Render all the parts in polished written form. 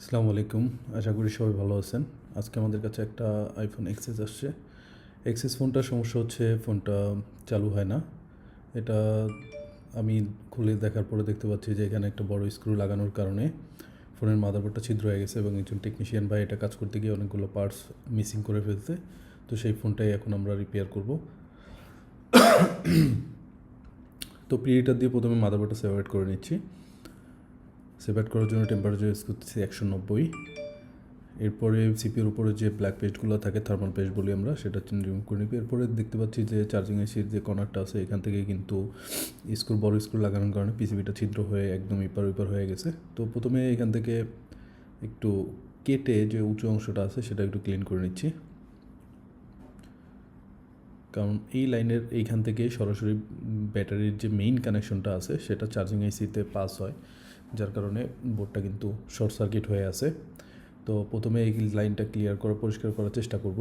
আসসালামু আলাইকুম। আশা করি সবাই ভালো আছেন। আজকে আমাদের কাছে একটা আইফোন এক্সএস আসছে। এক্সএস ফোনটার সমস্যা হচ্ছে ফোনটা চালু হয় না। এটা আমি খুলে দেখার পরে দেখতে পাচ্ছি যে এখানে একটা বড় স্ক্রু লাগানোর কারণে ফোনের মাদারবোর্ডটা ছিদ্র হয়ে গেছে এবং একজন টেকনিশিয়ান ভাই এটা কাজ করতে গিয়ে অনেকগুলো পার্টস মিসিং করে ফেলছে। তো সেই ফোনটাই এখন আমরা রিপেয়ার করব। তো প্রিহিটার দিয়ে প্রথমে মাদারবোর্ডটা সেপারেট করে নিচ্ছি। সেপারেট করার জন্য টেম্পারেচার ইউজ করতেছি 190। এরপরে সিপির উপরে যে ব্ল্যাক পেস্টগুলো থাকে, থার্মাল পেস্ট বলি আমরা, সেটা রিমুভ করে নিবি। এরপরে দেখতে পাচ্ছি যে চার্জিং আইসির যে কর্নারটা আছে এখান থেকে কিন্তু বড় স্ক্রু লাগানোর কারণে পিসিবিটা ছিদ্র হয়ে একদম এপার ওপার হয়ে গেছে। তো প্রথমে এখান থেকে একটু কেটে যে উঁচু অংশটা আছে সেটা একটু ক্লিন করে নিচ্ছি, কারণ এই লাইনের এইখান থেকে সরাসরি ব্যাটারির যে মেইন কানেকশনটা আছে সেটা চার্জিং আইসিতে পাস হয়, যার কারণে বোর্ডটা কিন্তু শর্ট সার্কিট হয়ে আছে। তো প্রথমে এই লাইনটা ক্লিয়ার করা, পরিষ্কার করার চেষ্টা করব।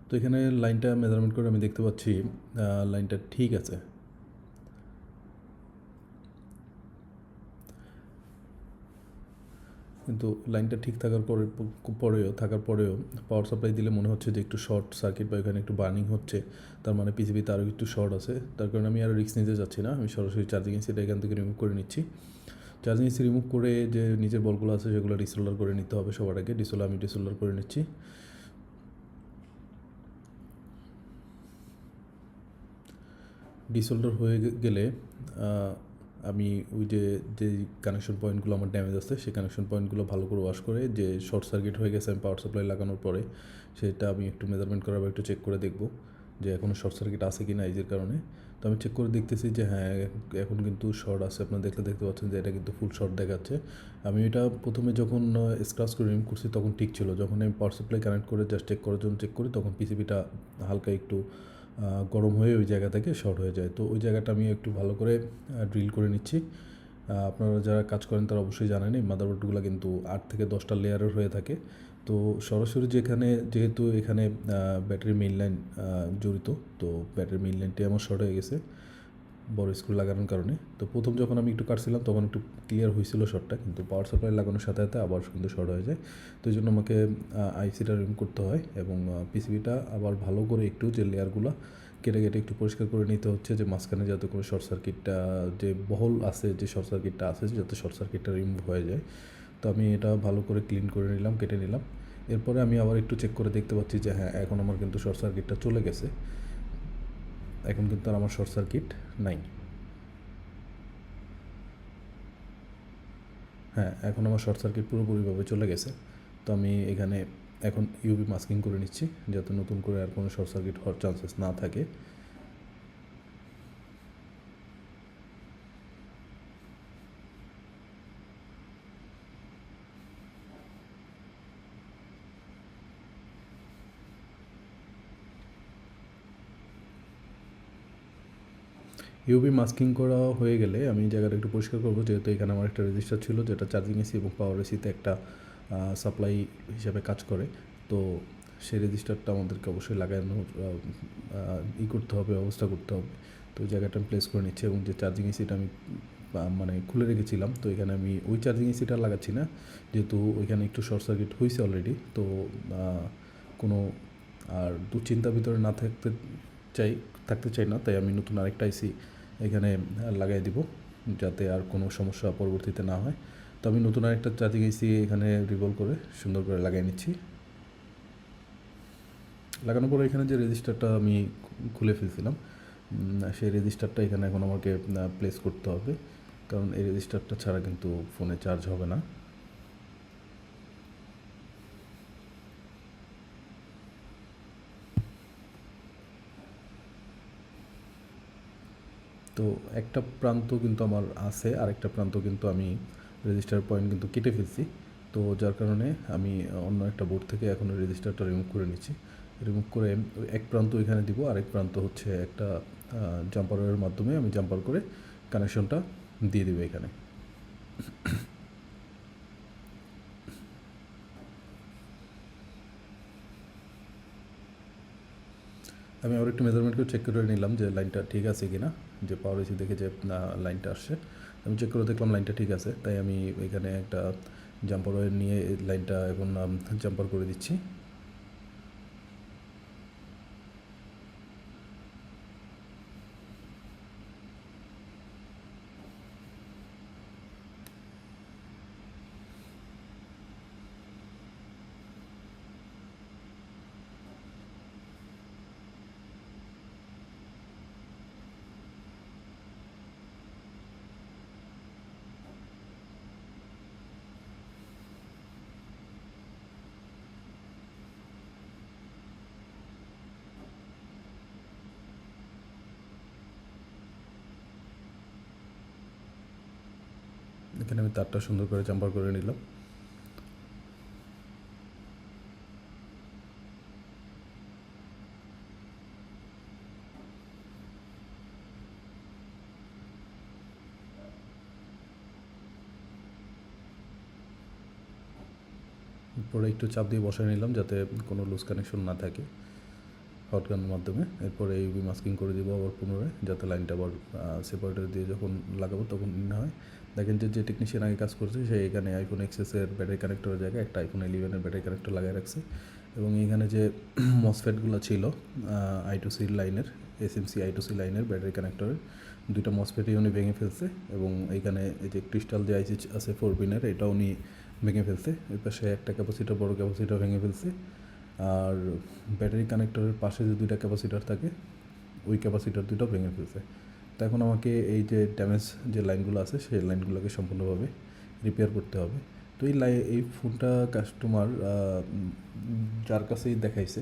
তো এখানে লাইনটা মেজারমেন্ট করে আমি দেখতে পাচ্ছি লাইনটা ঠিক আছে, কিন্তু লাইনটা ঠিক থাকার পরেও পাওয়ার সাপ্লাই দিলে মনে হচ্ছে যে একটু শর্ট সার্কিট বা এখানে একটু বার্নিং হচ্ছে। তার মানে পিসিবিতে আরও একটু শর্ট আছে। তার কারণে আমি আরও রিস্ক নিতে যাচ্ছি না, আমি সরাসরি চার্জিং এসিটা এখান থেকে রিমুভ করে নিচ্ছি। চার্জিং এসি রিমুভ করে যে নিচের বলগুলো আছে সেগুলো ডিসোল্ডার করে নিতে হবে সবার আগে। আমি ডিসোল্ডার করে নিচ্ছি। ডিসোল্ডার হয়ে গেলে আমি ওই যে কানেকশন পয়েন্টগুলো আমার ড্যামেজ আছে সেই কানেকশন পয়েন্টগুলো ভালো করে ওয়াশ করে, যে শর্ট সার্কিট হয়ে গেছে আমি পাওয়ার সাপ্লাই লাগানোর পরে, সেটা আমি একটু মেজারমেন্ট করে আবার একটু চেক করে দেখব যে এখনও শর্ট সার্কিট আছে কি না এইজের কারণে। তো আমি চেক করে দেখতেছি যে হ্যাঁ, এখন কিন্তু শর্ট আছে। আপনারা দেখতে পাচ্ছেন যে এটা কিন্তু ফুল শর্ট দেখাচ্ছে। আমি এটা প্রথমে যখন স্ক্রাচ করে রিমুভ করছি তখন ঠিক ছিল। যখন আমি পাওয়ার সাপ্লাই কানেক্ট করে জাস্ট চেক করার জন্য চেক করি, তখন পিসিবিটা হালকা একটু গরম হয়ে ওই জায়গা থেকে শর্ট হয়ে যায়। তো ওই জায়গাটা আমি একটু ভালো করে ড্রিল করে নিচ্ছি। আপনারা যারা কাজ করেন তারা অবশ্যই জানেন এই মাদারবোর্ডগুলো কিন্তু 8 থেকে 10টা লেয়ারের হয়ে থাকে। তো সরাসরি যেহেতু এখানে ব্যাটারি মেইন লাইন জড়িত, তো ব্যাটারি মেইন লাইনটি আমার শর্ট হয়ে গেছে বড় স্ক্রু লাগানোর কারণে। তো প্রথম যখন আমি একটু কাটছিলাম তখন একটু ক্লিয়ার হয়েছিল শর্টটা, কিন্তু পাওয়ার সাপ্লাই লাগানোর সাথে সাথে আবার কিন্তু শর্ট হয়ে যায়। তো এই জন্য আমাকে আইসিটা রিমুভ করতে হয় এবং পিসিবিটা আবার ভালো করে একটু যে লেয়ারগুলো কেটে একটু পরিষ্কার করে নিতে হচ্ছে, যে মাঝখানে যাতে কোনো শর্ট সার্কিটটা যে বহল আছে, যে শর্ট সার্কিটটা আছে যাতে শর্ট সার্কিটটা রিমুভ হয়ে যায়। তো আমি এটা ভালো করে ক্লিন করে নিলাম, কেটে নিলাম। এরপরে আমি আবার একটু চেক করে দেখতে পাচ্ছি যে হ্যাঁ, এখন আমার কিন্তু শর্ট সার্কিটটা চলে গেছে। এখন কিন্তু আর আমার শর্ট সার্কিট নাই। হ্যাঁ, এখন আমার শর্ট সার্কিট পুরোপুরিভাবে চলে গেছে। তো আমি এখানে এখন ইউভি মাস্কিং করে নিচ্ছি যাতে নতুন করে আর কোনো শর্ট সার্কিট হওয়ার চান্সেস না থাকে। ইউভি মাস্কিং করা হয়ে গেলে আমি জায়গাটা একটু পরিষ্কার করবো, যেহেতু এখানে আমার একটা রেজিস্টার ছিল যেটা চার্জিং এসি এবং পাওয়ার এসিতে একটা সাপ্লাই হিসাবে কাজ করে। তো সেই রেজিস্টারটা আমাদেরকে অবশ্যই লাগানোর করতে হবে, ব্যবস্থা করতে হবে। তো ওই জায়গাটা আমি প্লেস করে নিচ্ছি এবং যে চার্জিং এসিটা আমি মানে খুলে রেখেছিলাম, তো এখানে আমি ওই চার্জিং এসিটা লাগাচ্ছি না, যেহেতু ওইখানে একটু শর্ট সার্কিট হয়েছে অলরেডি। তো কোনো আর দুশ্চিন্তার ভিতরে না থাকতে চাই না, তাই আমি নতুন আরেকটা আইসি এখানে লাগাই দিব যাতে আর কোনো সমস্যা পরবর্তীতে না হয়। তো আমি নতুন আরেকটা চার্জিং আইসি এখানে রিভলভ করে সুন্দর করে লাগাই নিচ্ছি। লাগানোর পরে এখানে যে রেজিস্টারটা আমি খুলে ফেলছিলাম, সেই রেজিস্টারটা এখানে এখন আমাকে প্লেস করতে হবে, কারণ এই রেজিস্টারটা ছাড়া কিন্তু ফোনে চার্জ হবে না। তো একটা প্রান্ত কিন্তু আমার আছে, আরেকটা প্রান্ত কিন্তু আমি রেজিস্টার পয়েন্ট কিন্তু কেটে ফেলছি। তো যার কারণে আমি অন্য একটা বোর্ড থেকে এখন রেজিস্টারটা রিমুভ করে নিচ্ছি। রিমুভ করে ওই এক প্রান্ত এখানে দিব, আরেক প্রান্ত হচ্ছে একটা জাম্পারের মাধ্যমে আমি জাম্পার করে কানেকশনটা দিয়ে দেবো এখানে। আমি আবার একটু মেজারমেন্ট করে চেক করে নিলাম যে লাইনটা ঠিক আছে কি না, যে পাওয়ার এসি দেখে যে লাইনটা আসছে। আমি চেক করে দেখলাম লাইনটা ঠিক আছে, তাই আমি এখানে একটা জাম্পার ওয়্যার নিয়ে লাইনটা এখন জাম্পার করে দিচ্ছি। এখানে আমি তারটা সুন্দর করে জাম্পার করে নিলাম। এরপরে একটু চাপ দিয়ে বসায় নিলাম যাতে কোনো লুজ কানেকশন না থাকে হট গানের মাধ্যমে। এরপরে ইউভি মাস্কিং করে দিব আবার পুনরায়, যাতে লাইনটা আবার সেপারেটর দিয়ে যখন লাগাবো তখন না হয়। দেখেন যে টেকনিশিয়ান আগে কাজ করছে সে এখানে আইফোন এক্সেসের ব্যাটারি কানেক্টরের জায়গায় একটা আইফোন 11-এর ব্যাটারি কানেক্টর লাগিয়ে রাখছে, এবং এইখানে যে মসফেটগুলো ছিল I2C লাইনের, এসএমসি I2C লাইনের ব্যাটারি কানেক্টরের দুইটা মসফেটই উনি ভেঙে ফেলছে, এবং এইখানে এই যে ক্রিস্টাল যে আইসি আছে 4 পিনের এটা উনি ভেঙে ফেলছে। এর পাশে একটা ক্যাপাসিটার, বড় ক্যাপাসিটার ভেঙে ফেলছে, আর ব্যাটারি কানেক্টরের পাশে যে দুইটা ক্যাপাসিটার থাকে ওই ক্যাপাসিটার দুটো ভেঙে ফেলছে। তো এখন আমাকে এই যে ড্যামেজ যে লাইনগুলো আছে সেই লাইনগুলোকে সম্পূর্ণভাবে রিপেয়ার করতে হবে। তো এই ফোনটা কাস্টমার যার কাছেই দেখাইছে,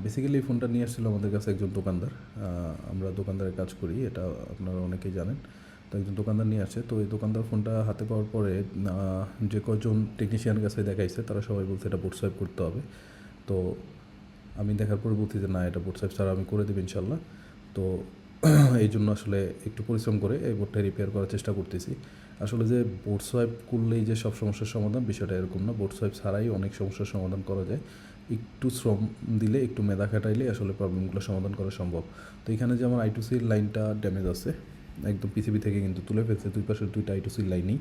বেসিক্যালি এই ফোনটা নিয়ে আসছিলো আমাদের কাছে একজন দোকানদার। আমরা দোকানদারের কাজ করি, এটা আপনারা অনেকেই জানেন। তো একজন দোকানদার নিয়ে আসে, তো এই দোকানদার ফোনটা হাতে পাওয়ার পরে যে কজন টেকনিশিয়ানের কাছে দেখাইছে তারা সবাই বলছে এটা বোট সোয়াইপ করতে হবে। তো আমি দেখার পরে বলছি যে না, এটা বোট সোয়াইপ ছাড়া আমি করে দেবো ইনশাল্লাহ। তো এই জন্য আসলে একটু পরিশ্রম করে এই বোর্ডটা রিপেয়ার করার চেষ্টা করতেছি। আসলে যে বোট সোয়াইপ করলেই যে সব সমস্যার সমাধান, বিষয়টা এরকম না। বোট সোয়াইপ ছাড়াই অনেক সমস্যার সমাধান করা যায়। একটু শ্রম দিলে, একটু মেধা খাটাইলে আসলে প্রবলেমগুলো সমাধান করা সম্ভব। তো এখানে যে আমার I2C লাইনটা ড্যামেজ আছে, একদম পিসিবি থেকে কিন্তু তুলে ফেলছে দুই পাশের দুইটা I2C লাইনই,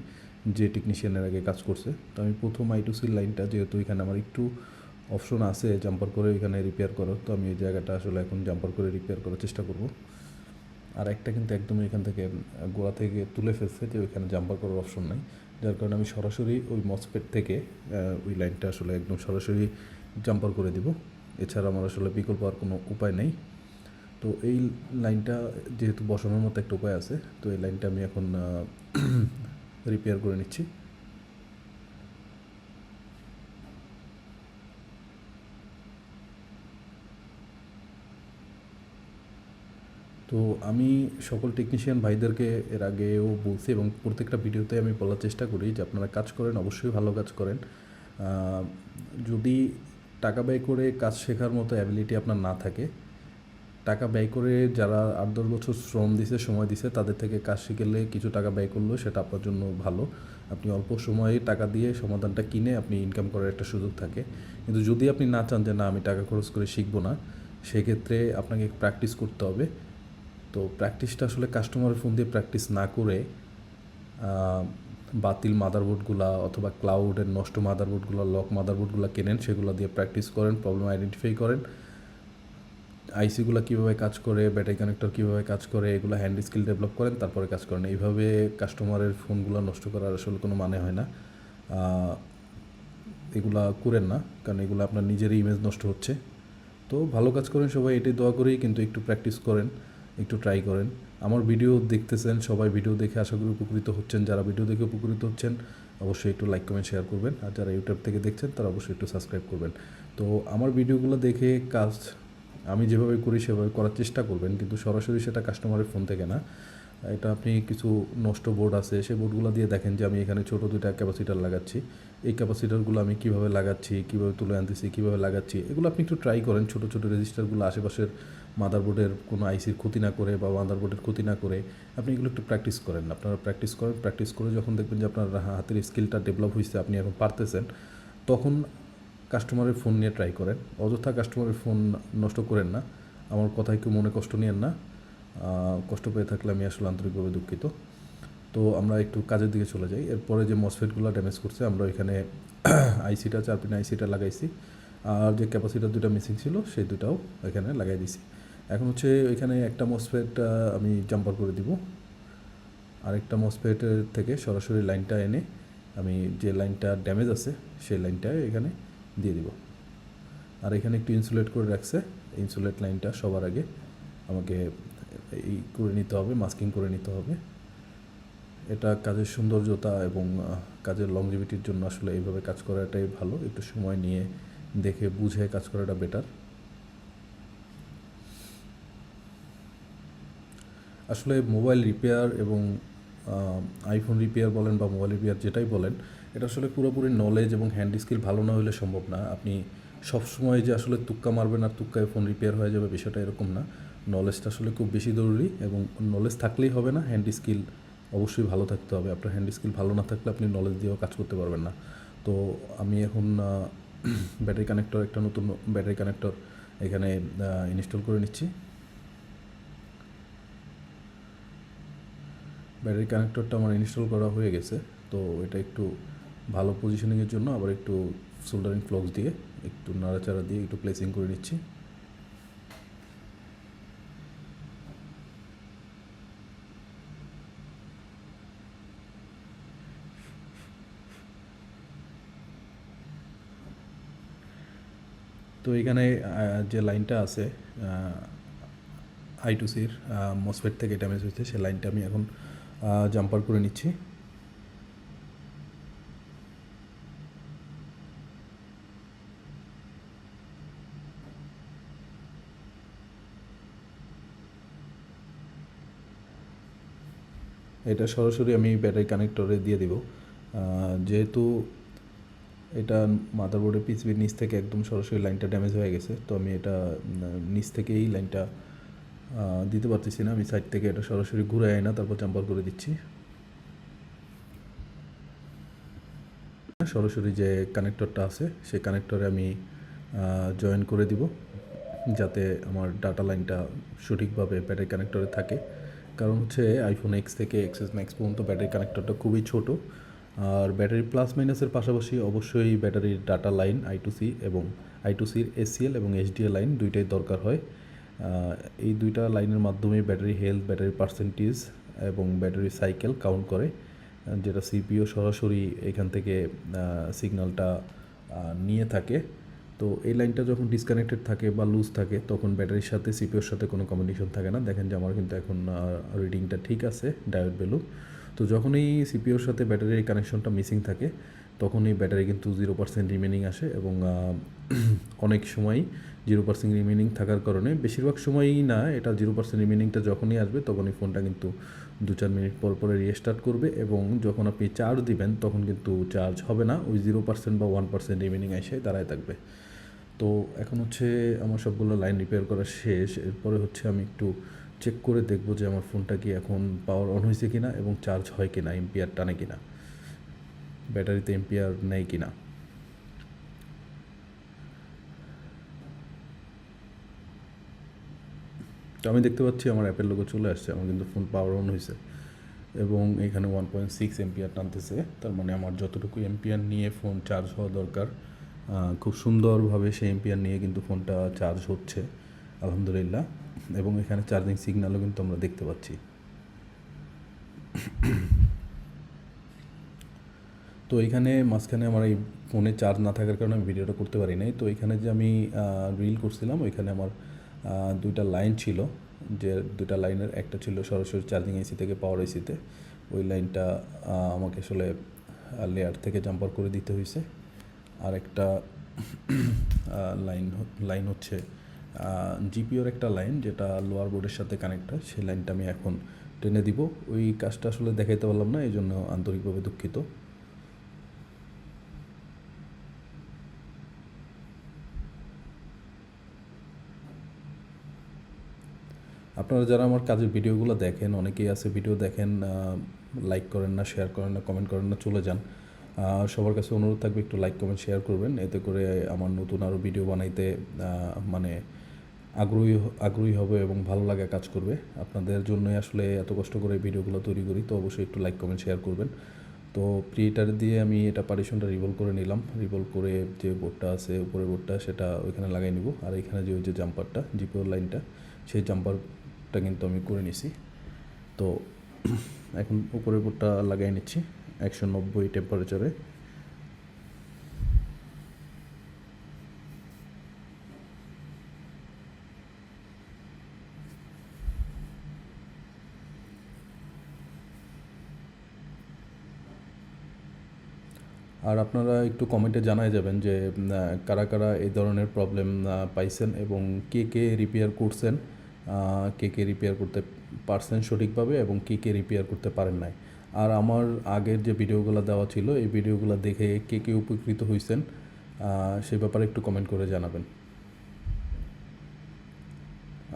যে টেকনিশিয়ানের আগে কাজ করছে। তো আমি প্রথম I2C লাইনটা, যেহেতু এখানে আমার একটু অপশন আছে জাম্পার করে এখানে রিপেয়ার করার, তো আমি এই জায়গাটা আসলে এখন জাম্পার করে রিপেয়ার করার চেষ্টা করব। আর একটা কিন্তু একদম এখান থেকে গোড়া থেকে তুলে ফেলছে, যে ওইখানে জাম্পার করার অপশন নাই, যার কারণে আমি সরাসরি ওই মসপেট থেকে ওই লাইনটা আসলে একদম সরাসরি জাম্পার করে দিব। এছাড়া আমার আসলে বিকল্প আর কোনো উপায় নেই। তো এই লাইনটা যেহেতু বসানোর মতো একটা উপায় আছে, তো এই লাইনটা আমি এখন রিপেয়ার করে নিচ্ছি। তো আমি সকল টেকনিশিয়ান ভাইদেরকে এর আগেও বলছি, এবং প্রত্যেকটা ভিডিওতে আমি বলার চেষ্টা করি যে আপনারা কাজ করেন, অবশ্যই ভালো কাজ করেন। যদি টাকা ব্যয় করে কাজ শেখার মতো অ্যাবিলিটি আপনার না থাকে, টাকা ব্যয় করে যারা 8-10 বছর শ্রম দিছে, সময় দিছে, তাদের থেকে কাজ শিখলে কিছু টাকা ব্যয় করলেও সেটা আপনার জন্য ভালো। আপনি অল্প সময়ে টাকা দিয়ে সমাধানটা কিনে আপনি ইনকাম করার একটা সুযোগ থাকে। কিন্তু যদি আপনি না চান যে না আমি টাকা খরচ করে শিখবো না, সেক্ষেত্রে আপনাকে প্র্যাকটিস করতে হবে। তো প্র্যাকটিসটা আসলে কাস্টমারের ফোন দিয়ে প্র্যাকটিস না করে বাতিল মাদারবোর্ডগুলো অথবা ক্লাউডের নষ্ট মাদারবোর্ডগুলো, লক মাদারবোর্ডগুলো কেনেন, সেগুলো দিয়ে প্র্যাকটিস করেন, প্রবলেম আইডেন্টিফাই করেন, আইসিগুলো কীভাবে কাজ করে, ব্যাটারি কানেক্টর কীভাবে কাজ করে, এগুলো হ্যান্ড স্কিল ডেভেলপ করেন, তারপরে কাজ করেন। এইভাবে কাস্টমারের ফোনগুলো নষ্ট করার আসলে কোনো মানে হয় না। এগুলা করেন না, কারণ এগুলো আপনার নিজেরই ইমেজ নষ্ট হচ্ছে। তো ভালো কাজ করেন সবাই, এটাই দোয়া করি, কিন্তু একটু প্র্যাকটিস করেন, একটু ট্রাই করেন। আমার ভিডিও দেখতেছেন সবাই, ভিডিও দেখে আশা করি উপকৃত হচ্ছেন। যারা ভিডিও দেখে উপকৃত হচ্ছেন অবশ্যই একটু লাইক কমেন্ট শেয়ার করবেন, আর যারা ইউটিউব থেকে দেখছেন তারা অবশ্যই একটু সাবস্ক্রাইব করবেন। তো আমার ভিডিওগুলো দেখে কাজ আমি যেভাবে করি সেভাবে করার চেষ্টা করবেন, কিন্তু সরাসরি সেটা কাস্টমারের ফোন থেকে না। এটা আপনি কিছু নষ্ট বোর্ড আছে, সেই বোর্ডগুলো দিয়ে দেখেন যে আমি এখানে ছোটো 2টা ক্যাপাসিটার লাগাচ্ছি, এই ক্যাপাসিটারগুলো আমি কীভাবে লাগাচ্ছি, কীভাবে তুলে আনতেছি, কীভাবে লাগাচ্ছি, এগুলো আপনি একটু ট্রাই করেন। ছোটো ছোটো রেজিস্টারগুলো আশেপাশের মাদারবোর্ডের কোনো আইসির ক্ষতি না করে বা মাদারবোর্ডের ক্ষতি না করে আপনি এগুলো একটু প্র্যাকটিস করেন। আপনারা প্র্যাকটিস করেন, প্র্যাকটিস করে যখন দেখবেন যে আপনার হাতের স্কিলটা ডেভেলপ হয়েছে, আপনি এখন পারতেছেন, তখন কাস্টমারের ফোন নিয়ে ট্রাই করেন। অযথা কাস্টমারের ফোন নষ্ট করেন না। আমার কথায় কেউ মনে কষ্ট নিয়েন না, কষ্ট পেয়ে থাকলে আমি আসলে আন্তরিকভাবে দুঃখিত। তো আমরা একটু কাজের দিকে চলে যাই। এরপরে যে মসফেটগুলো ড্যামেজ করছে আমরা ওইখানে আইসিটা 4 পিন আইসিটা লাগাইছি, আর যে ক্যাপাসিটার দুটো মিসিং ছিল সেই দুটাও এখানে লাগাই দিছি। এখন হচ্ছে ওইখানে একটা মসফেট আমি জাম্পার করে দিব, আরেকটা মসফেটের থেকে সরাসরি লাইনটা এনে আমি যে লাইনটা ড্যামেজ আছে সেই লাইনটা এখানে দিয়ে দিব। আর এখানে একটু ইনসুলেট করে রাখছে, ইনসুলেট লাইনটা সবার আগে আমাকে এই করে নিতে হবে, মাস্কিং করে নিতে হবে। এটা কাজের সৌন্দর্যতা এবং কাজের লংজিভিটির জন্য আসলে এইভাবে কাজ করাটাই ভালো, একটু সময় নিয়ে দেখে বুঝে কাজ করাটা বেটার। আসলে মোবাইল রিপেয়ার এবং আইফোন রিপেয়ার বলেন বা মোবাইল রিপেয়ার যেটাই বলেন, এটা আসলে পুরোপুরি নলেজ এবং হ্যান্ড স্কিল ভালো না হলে সম্ভব না। আপনি সবসময় যে আসলে তুক্কা মারবেন আর তুক্কায় ফোন রিপেয়ার হয়ে যাবে বিষয়টা এরকম না। নলেজটা আসলে খুব বেশি জরুরি, এবং নলেজ থাকলেই হবে না, হ্যান্ড স্কিল অবশ্যই ভালো থাকতে হবে। আপনার হ্যান্ড স্কিল ভালো না থাকলে আপনি নলেজ দিয়েও কাজ করতে পারবেন না। তো আমি এখন ব্যাটারি কানেক্টর, একটা নতুন ব্যাটারি কানেক্টর এখানে ইনস্টল করে নিচ্ছি। ব্যাটারি কানেক্টরটা আমার ইনস্টল করা হয়ে গেছে। তো এটা একটু ভালো পজিশনিংয়ের জন্য আবার একটু সোল্ডারিং ফ্লক্স দিয়ে একটু নাড়াচাড়া দিয়ে একটু প্লেসিং করে নিচ্ছি। তো এখানে যে লাইনটা আছে I2Cর মসফেট থেকে ড্যামেজ হয়েছে, সেই লাইনটা আমি এখন জাম্পার করে নিচ্ছি। এটা সরাসরি আমি ব্যাটারি কানেক্টরে দিয়ে দিব, যেহেতু এটা মাদারবোর্ডের পিসিবির নিচ থেকে একদম সরাসরি লাইনটা ড্যামেজ হয়ে গেছে। তো আমি এটা নিচ থেকেই লাইনটা দিতে পারতেছি না, আমি সাইড থেকে এটা সরাসরি ঘুরে আয় না তারপর জাম্পার করে দিচ্ছি। সরাসরি যে কানেক্টরটা আছে সেই কানেক্টরে আমি জয়েন করে দিব, যাতে আমার ডাটা লাইনটা সঠিকভাবে ব্যাটারি কানেক্টরে থাকে। কারণ হচ্ছে আইফোন এক্স থেকে এক্সএস ম্যাক্স পর্যন্ত ব্যাটারি কানেক্টরটা খুবই ছোট, আর ব্যাটারি প্লাস মাইনাসের পাশাপাশি অবশ্যই ব্যাটারির ডাটা লাইন I2C এবং I2Cর SCL এবং HDL লাইন দুইটাই দরকার হয়। এই দুইটা লাইনের মাধ্যমে ব্যাটারি হেলথ, ব্যাটারি পার্সেন্টেজ এবং ব্যাটারি সাইকেল কাউন্ট করে, যেটা সিপিইউ সরাসরি এখান থেকে সিগন্যালটা নিয়ে থাকে। তো এই লাইনটা যখন ডিসকানেক্টেড থাকে বা লুজ থাকে তখন ব্যাটারির সাথে সিপিইউর সাথে কোনো কমিউনিকেশন থাকে না। দেখেন যে আমার কিন্তু এখন রিডিংটা ঠিক আছে, ডায়োড ভ্যালু। তো যখনই সিপিইউর সাথে ব্যাটারির কানেকশনটা মিসিং থাকে তখনই ব্যাটারি কিন্তু 0% রিমেনিং আসে, এবং অনেক সময় 0% রিমেনিং থাকার কারণে, বেশিরভাগ সময়ই না, এটা 0% রিমেনিংটা যখনই আসবে তখনই ফোনটা কিন্তু 2-4 মিনিট পর পরে রিস্টার্ট করবে, এবং যখন আপনি চার্জ দিবেন তখন কিন্তু চার্জ হবে না, ওই 0% বা 1% রিমেনিং এসে দাঁড়ায় থাকবে। তো এখন হচ্ছে আমার সবগুলো লাইন রিপেয়ার করা শেষ। এরপরে হচ্ছে আমি একটু চেক করে দেখব যে আমার ফোনটা কি এখন পাওয়ার অন হয়েছে কিনা এবং চার্জ হয় কিনা, এম্পিয়ার টানে কিনা, ব্যাটারিতে এম্পিয়ার নেয় কিনা। তো আমি দেখতে পাচ্ছি আমার অ্যাপের লোগো চলে আসছে, আমার কিন্তু ফোন পাওয়ার অন হয়েছে এবং এখানে 1.6 এম্পিয়ার টানতেছে। তার মানে আমার যতটুকু এম্পিয়ার নিয়ে ফোন চার্জ হওয়া দরকার, খুব সুন্দরভাবে সেই এম্পিয়ার নিয়ে কিন্তু ফোনটা চার্জ হচ্ছে আলহামদুলিল্লাহ, এবং এখানে চার্জিং সিগন্যালও কিন্তু আমরা দেখতে পাচ্ছি। তো এইখানে মাঝখানে আমার এই ফোনে চার্জ না থাকার কারণে আমি ভিডিওটা করতে পারি নাই। তো এখানে যে আমি রিল করছিলাম ওইখানে আমার দুইটা লাইন ছিল, যে দুইটা লাইনের একটা ছিল সরাসরি চার্জিং এসি থেকে পাওয়ার এসিতে, ওই লাইনটা আমাকে আসলে লেয়ার থেকে জাম্পার করে দিতে হয়েছে। আর একটা লাইন হচ্ছে জিপিওর একটা লাইন যেটা লোয়ার বোর্ডের সাথে কানেক্ট হয়, সেই লাইনটা আমি এখন টেনে দিব। ওই কাজটা আসলে দেখাইতে পারলাম না, এই জন্য আন্তরিকভাবে দুঃখিত। আপনারা যারা আমার কাজের ভিডিওগুলো দেখেন, অনেকেই আছে ভিডিও দেখেন, লাইক করেন না, শেয়ার করেন না, কমেন্ট করেন না, চলে যান। সবার কাছে অনুরোধ থাকবে একটু লাইক কমেন্ট শেয়ার করবেন, এতে করে আমার নতুন আরও ভিডিও বানাইতে মানে আগ্রহী হবে এবং ভালো লাগা কাজ করবে। আপনাদের জন্যই আসলে এত কষ্ট করে ভিডিওগুলো তৈরি করি, তো অবশ্যই একটু লাইক কমেন্ট শেয়ার করবেন। তো প্রিটার দিয়ে আমি এটা পার্টিশনটা রিভলভ করে নিলাম। রিভলভ করে যে বোর্ডটা আছে উপরের বোর্ডটা সেটা ওইখানে লাগাই নিব। আর এখানে যে ওই যে জাম্পারটা জিপিওর লাইনটা, সেই জাম্পারটা কিন্তু আমি করে নিছি। তো এখন উপরের বোর্ডটা লাগাই নিচ্ছি 190 টেম্পারেচারে। আর আপনারা একটু কমেন্টে জানাই যাবেন যে কারা কারা এই ধরনের প্রবলেম পাইছেন এবং কে রিপেয়ার করছেন, কে রিপেয়ার করতে পারছেন সঠিকভাবে এবং কে রিপেয়ার করতে পারেন নাই। আর আমার আগের যে ভিডিওগুলো দেওয়া ছিল এই ভিডিওগুলো দেখে কে উপকৃত হয়েছেন সে ব্যাপারে একটু কমেন্ট করে জানাবেন।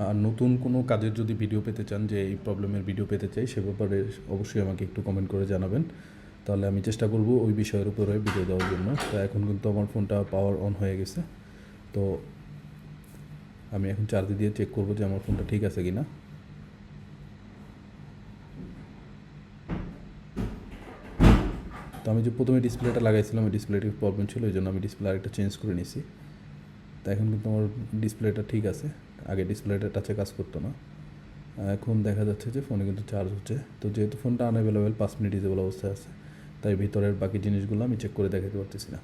আর নতুন কোনো কাজের যদি ভিডিও পেতে চান, যে এই প্রবলেমের ভিডিও পেতে চাই, সে ব্যাপারে অবশ্যই আমাকে একটু কমেন্ট করে জানাবেন। তাহলে আমি চেষ্টা করব ওই বিষয়ের উপরে ভিডিও দেওয়ার জন্য। তো এখন কিন্তু আমার ফোনটা পাওয়ার অন হয়ে গেছে। তো আমি এখন চার্জ দিয়ে চেক করব যে আমার ফোনটা ঠিক আছে কি না। তো আমি যে প্রথমে ডিসপ্লেটা লাগাইছিলাম ওই ডিসপ্লেটির প্রবলেম ছিল, এই জন্য আমি ডিসপ্লে আরেকটা চেঞ্জ করে নিছি। তো এখন কিন্তু আমার ডিসপ্লেটা ঠিক আছে। আগে ডিসপ্লেটা টাচে কাজ করতো না, এখন দেখা যাচ্ছে যে ফোনে কিন্তু চার্জ হচ্ছে। তো যেহেতু ফোনটা আনঅ্যাভেলেবেল 5 মিনিট ডিসেবল অবস্থায় আছে, তাই ভিতরের বাকি জিনিসগুলো আমি চেক করে দেখাতে পারতেছি না।